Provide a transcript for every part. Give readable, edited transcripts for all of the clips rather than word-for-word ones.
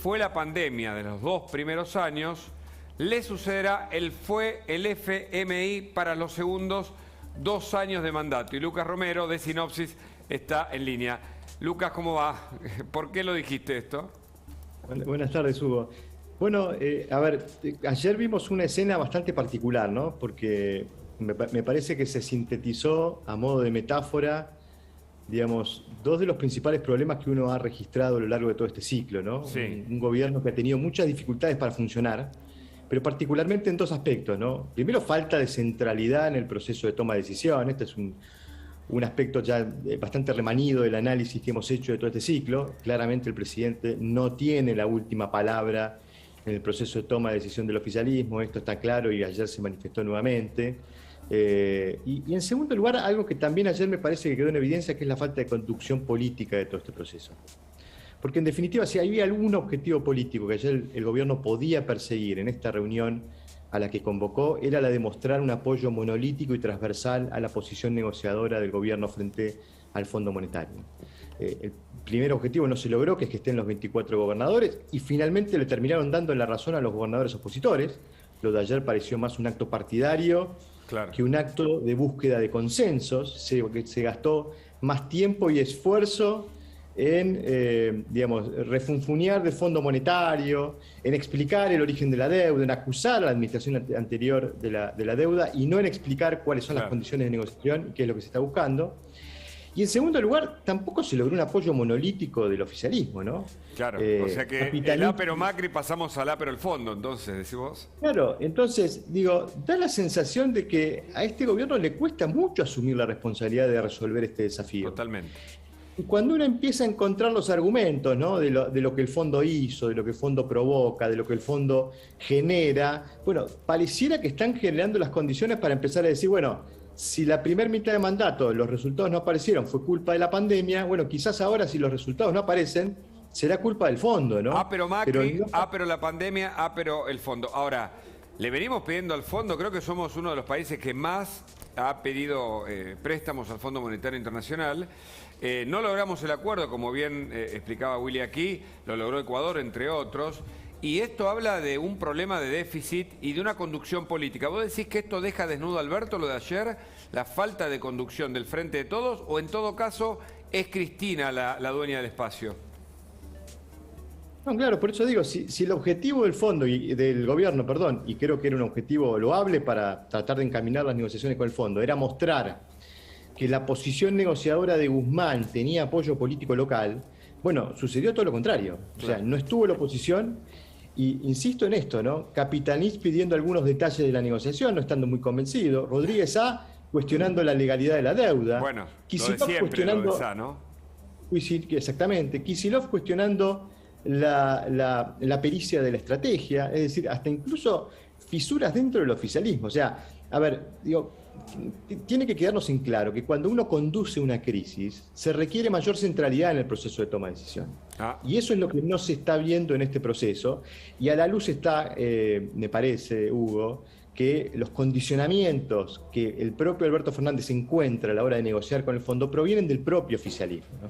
fue la pandemia de los 2 primeros años, le sucederá fue el FMI para los segundos 2 años de mandato. Y Lucas Romero, de Sinopsis, está en línea. Lucas, ¿cómo va? ¿Por qué lo dijiste esto? Buenas tardes, Hugo. Bueno, a ver, ayer vimos una escena bastante particular, ¿no? Porque me parece que se sintetizó a modo de metáfora, digamos, dos de los principales problemas que uno ha registrado a lo largo de todo este ciclo, ¿no? Sí. Un gobierno que ha tenido muchas dificultades para funcionar, pero particularmente en 2 aspectos, ¿no? Primero, falta de centralidad en el proceso de toma de decisión. Este es un aspecto ya bastante remanido del análisis que hemos hecho de todo este ciclo. Claramente el presidente no tiene la última palabra en el proceso de toma de decisión del oficialismo, esto está claro y ayer se manifestó nuevamente. Y en segundo lugar, algo que también ayer me parece que quedó en evidencia, que es la falta de conducción política de todo este proceso. Porque en definitiva, si había algún objetivo político que ayer el gobierno podía perseguir en esta reunión a la que convocó, era la de mostrar un apoyo monolítico y transversal a la posición negociadora del gobierno frente al Fondo Monetario. El primer objetivo no se logró, que es que estén los 24 gobernadores, y finalmente le terminaron dando la razón a los gobernadores opositores. Lo de ayer pareció más un acto partidario que un acto de búsqueda de consensos. Se gastó más tiempo y esfuerzo en, digamos, refunfuñar del Fondo Monetario, en explicar el origen de la deuda, en acusar a la administración anterior de la deuda y no en explicar cuáles son las condiciones de negociación y qué es lo que se está buscando. Y en segundo lugar, tampoco se logró un apoyo monolítico del oficialismo, ¿no? Claro, o sea que el ápero Macri pasamos al ápero el fondo, entonces, decís vos. Claro, entonces, digo, da la sensación de que a este gobierno le cuesta mucho asumir la responsabilidad de resolver este desafío. Totalmente. Y cuando uno empieza a encontrar los argumentos, ¿no? de lo que el fondo hizo, de lo que el fondo provoca, de lo que el fondo genera, bueno, pareciera que están generando las condiciones para empezar a decir, bueno, si la primera mitad de mandato los resultados no aparecieron, fue culpa de la pandemia, bueno, quizás ahora si los resultados no aparecen, será culpa del fondo, ¿no? Pero Macri, pero pero la pandemia, pero el fondo. Ahora, le venimos pidiendo al fondo, creo que somos uno de los países que más ha pedido préstamos al Fondo Monetario Internacional. No logramos el acuerdo, como bien explicaba Willy aquí, lo logró Ecuador, entre otros. Y esto habla de un problema de déficit y de una conducción política. ¿Vos decís que esto deja desnudo a Alberto, lo de ayer, la falta de conducción del Frente de Todos, o en todo caso es Cristina la dueña del espacio? No, claro, por eso digo, si el objetivo del fondo y del gobierno, perdón, y creo que era un objetivo loable para tratar de encaminar las negociaciones con el fondo, era mostrar que la posición negociadora de Guzmán tenía apoyo político local, bueno, sucedió todo lo contrario. O sea, no estuvo la oposición. Y insisto en esto, ¿no? Capitanich pidiendo algunos detalles de la negociación, no estando muy convencido. Rodríguez A cuestionando la legalidad de la deuda. Bueno, Kicillof lo de siempre, cuestionando, lo de Sá, ¿no? Exactamente. Kicillof cuestionando la pericia de la estrategia, es decir, hasta incluso fisuras dentro del oficialismo. O sea, a ver, digo, tiene que quedarnos en claro que cuando uno conduce una crisis, se requiere mayor centralidad en el proceso de toma de decisión. Y eso es lo que no se está viendo en este proceso. Y a la luz está, me parece, Hugo, que los condicionamientos que el propio Alberto Fernández encuentra a la hora de negociar con el fondo provienen del propio oficialismo, ¿no?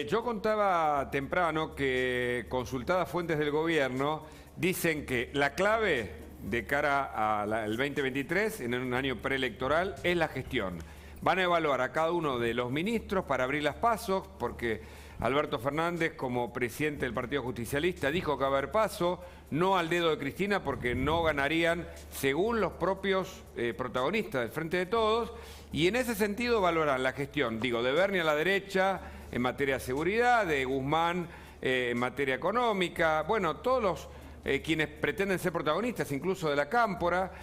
Yo contaba temprano que consultadas fuentes del gobierno dicen que la clave de cara al 2023, en un año preelectoral, es la gestión. Van a evaluar a cada uno de los ministros para abrir las pasos, porque Alberto Fernández, como presidente del Partido Justicialista, dijo que va a haber paso, no al dedo de Cristina, porque no ganarían según los propios protagonistas del Frente de Todos, y en ese sentido valoran la gestión, digo, de Berni a la derecha en materia de seguridad, de Guzmán en materia económica, bueno, todos los quienes pretenden ser protagonistas, incluso de la Cámpora.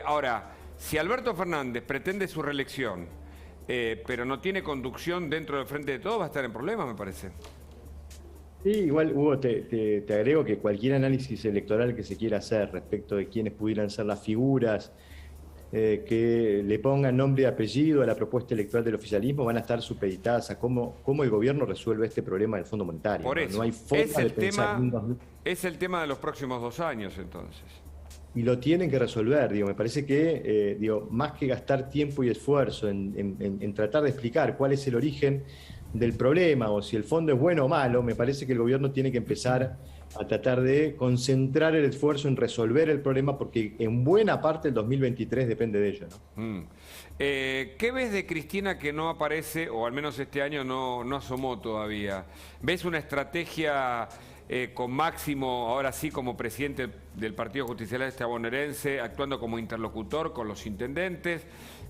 Ahora, si Alberto Fernández pretende su reelección, pero no tiene conducción dentro del Frente de Todos, va a estar en problemas, me parece. Sí, igual, Hugo, te agrego que cualquier análisis electoral que se quiera hacer respecto de quiénes pudieran ser las figuras que le pongan nombre y apellido a la propuesta electoral del oficialismo van a estar supeditadas a cómo el gobierno resuelve este problema del Fondo Monetario. Por eso, no hay forma de pensar es el tema de los próximos 2 años, entonces. Y lo tienen que resolver, digo. Me parece que, más que gastar tiempo y esfuerzo en tratar de explicar cuál es el origen del problema o si el fondo es bueno o malo, me parece que el gobierno tiene que empezar a tratar de concentrar el esfuerzo en resolver el problema, porque en buena parte el 2023 depende de ello, ¿no? ¿Qué ves de Cristina que no aparece, o al menos este año no asomó todavía? ¿Ves una estrategia con Máximo, ahora sí como presidente del Partido Justicialista Bonaerense, actuando como interlocutor con los intendentes?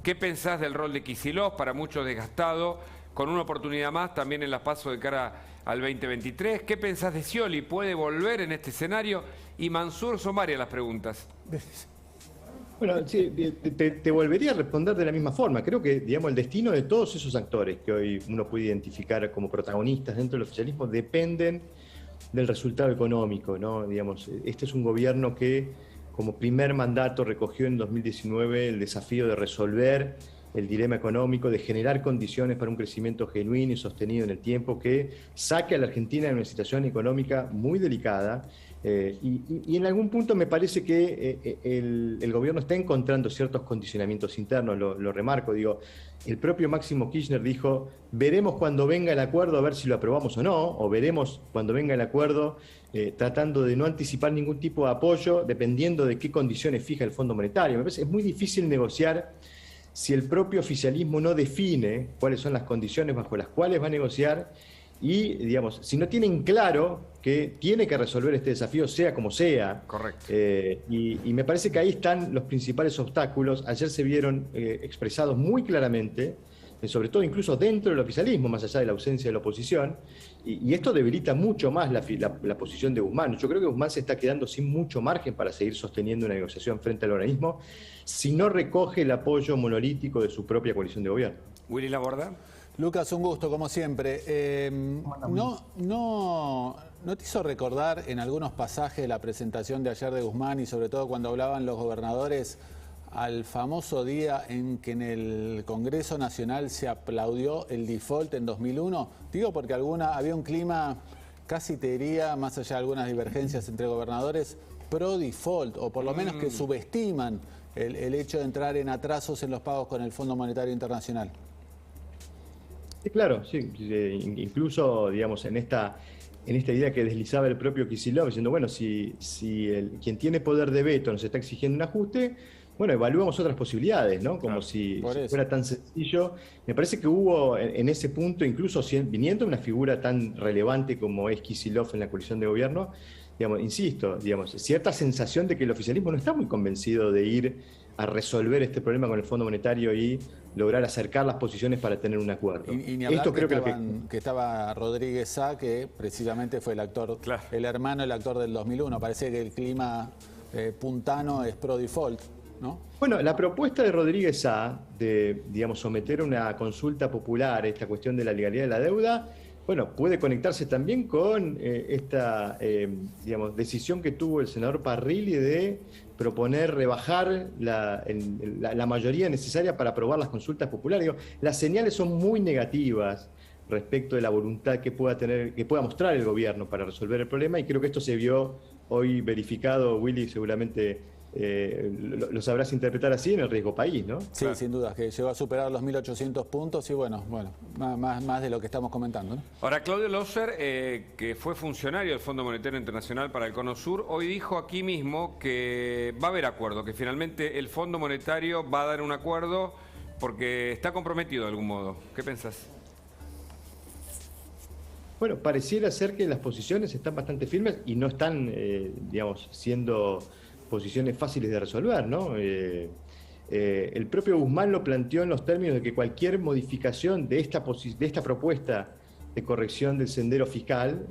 ¿Qué pensás del rol de Kicillof, para muchos desgastado, con una oportunidad más también en las PASO de cara al 2023? ¿Qué pensás de Scioli? ¿Puede volver en este escenario? Y Mansur, son varias las preguntas. Bueno, sí, te volvería a responder de la misma forma. Creo que, digamos, el destino de todos esos actores que hoy uno puede identificar como protagonistas dentro del oficialismo dependen del resultado económico, ¿no? Digamos, este es un gobierno que, como primer mandato, recogió en 2019 el desafío de resolver el dilema económico, de generar condiciones para un crecimiento genuino y sostenido en el tiempo que saque a la Argentina de una situación económica muy delicada. Y en algún punto me parece que el gobierno está encontrando ciertos condicionamientos internos, lo remarco, digo, el propio Máximo Kirchner dijo, veremos cuando venga el acuerdo a ver si lo aprobamos o no, o veremos cuando venga el acuerdo, tratando de no anticipar ningún tipo de apoyo, dependiendo de qué condiciones fija el Fondo Monetario. Me parece que es muy difícil negociar si el propio oficialismo no define cuáles son las condiciones bajo las cuales va a negociar y, digamos, si no tienen claro que tiene que resolver este desafío, sea como sea. Correcto. Y me parece que ahí están los principales obstáculos. Ayer se vieron expresados muy claramente, sobre todo incluso dentro del oficialismo, más allá de la ausencia de la oposición, y esto debilita mucho más la posición de Guzmán. Yo creo que Guzmán se está quedando sin mucho margen para seguir sosteniendo una negociación frente al organismo si no recoge el apoyo monolítico de su propia coalición de gobierno. Willy Laborda. Lucas, un gusto, como siempre. ¿No te hizo recordar en algunos pasajes de la presentación de ayer de Guzmán y sobre todo cuando hablaban los gobernadores al famoso día en que en el Congreso Nacional se aplaudió el default en 2001? Digo porque había un clima, casi te diría, más allá de algunas divergencias entre gobernadores, pro default, o por lo menos que subestiman el hecho de entrar en atrasos en los pagos con el Fondo Monetario Internacional. Sí, claro, sí. Incluso, digamos, en esta idea que deslizaba el propio Kicillof, diciendo, bueno, si quien tiene poder de veto nos está exigiendo un ajuste, bueno, evaluamos otras posibilidades, ¿no? Como si fuera tan sencillo. Me parece que hubo en ese punto, incluso viniendo una figura tan relevante como es Kicillof en la coalición de gobierno, digamos, insisto, digamos, cierta sensación de que el oficialismo no está muy convencido de ir a resolver este problema con el Fondo Monetario y lograr acercar las posiciones para tener un acuerdo. Y ni hablar que estaba Rodríguez Sá, que precisamente fue el actor, claro, el actor del 2001. Parece que el clima puntano es pro default, ¿no? Bueno, la propuesta de Rodríguez Sá de, digamos, someter una consulta popular a esta cuestión de la legalidad de la deuda, bueno, puede conectarse también con esta digamos, decisión que tuvo el senador Parrilli de proponer rebajar la mayoría necesaria para aprobar las consultas populares. Digo, las señales son muy negativas respecto de la voluntad que pueda mostrar el gobierno para resolver el problema, y creo que esto se vio hoy verificado. Willy, seguramente lo sabrás interpretar así en el riesgo país, ¿no? Sí, claro, sin duda, que llegó a superar los 1.800 puntos y bueno, más de lo que estamos comentando, ¿no? Ahora, Claudio Loser, que fue funcionario del Fondo Monetario Internacional para el Cono Sur, hoy dijo aquí mismo que va a haber acuerdo, que finalmente el Fondo Monetario va a dar un acuerdo porque está comprometido de algún modo. ¿Qué pensás? Bueno, pareciera ser que las posiciones están bastante firmes y no están, digamos, siendo posiciones fáciles de resolver, ¿no? El propio Guzmán lo planteó en los términos de que cualquier modificación de esta propuesta de corrección del sendero fiscal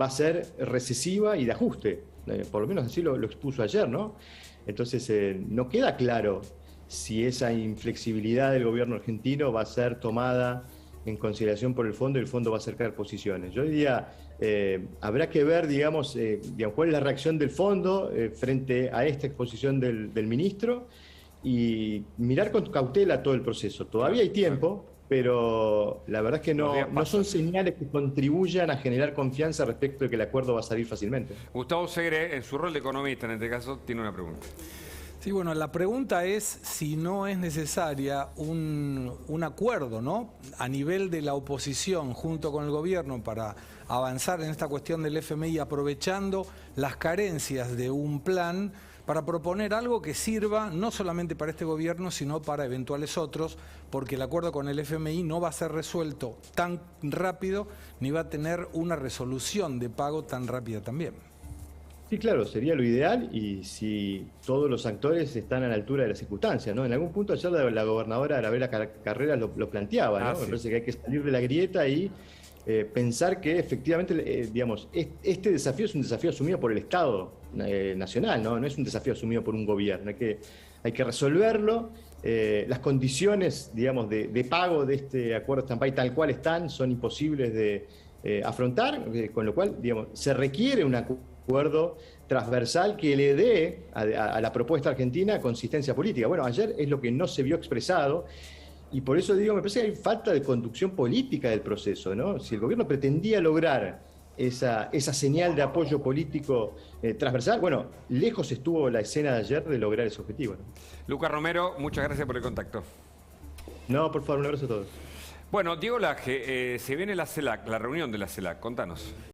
va a ser recesiva y de ajuste. Por lo menos así lo expuso ayer, ¿no? Entonces, no queda claro si esa inflexibilidad del gobierno argentino va a ser tomada en consideración por el fondo y el fondo va a acercar posiciones. Yo diría, habrá que ver, digamos, cuál es la reacción del fondo frente a esta exposición del ministro y mirar con cautela todo el proceso. Todavía hay tiempo, pero la verdad es que no son señales que contribuyan a generar confianza respecto de que el acuerdo va a salir fácilmente. Gustavo Segre, en su rol de economista en este caso, tiene una pregunta. Sí, bueno, la pregunta es si no es necesaria un acuerdo, ¿no?, a nivel de la oposición junto con el gobierno para avanzar en esta cuestión del FMI, aprovechando las carencias de un plan para proponer algo que sirva no solamente para este gobierno, sino para eventuales otros, porque el acuerdo con el FMI no va a ser resuelto tan rápido, ni va a tener una resolución de pago tan rápida también. Sí, claro, sería lo ideal y si todos los actores están a la altura de las circunstancias, ¿no? En algún punto ayer la gobernadora Arabella Carreras lo planteaba, ¿no? Sí. Me parece que hay que salir de la grieta y pensar que efectivamente, digamos, este desafío es un desafío asumido por el Estado nacional, ¿no? No es un desafío asumido por un gobierno. Hay que resolverlo. Las condiciones, digamos, de pago de este acuerdo stand-by tal cual están son imposibles de afrontar, con lo cual, digamos, se requiere un acuerdo transversal que le dé a la propuesta argentina consistencia política. Bueno, ayer es lo que no se vio expresado. Y por eso digo, me parece que hay falta de conducción política del proceso, ¿no? Si el gobierno pretendía lograr esa señal de apoyo político transversal, bueno, lejos estuvo la escena de ayer de lograr ese objetivo, ¿no? Lucas Romero, muchas gracias por el contacto. No, por favor, un abrazo a todos. Bueno, Diego Laje, se viene la CELAC, la reunión de la CELAC, contanos.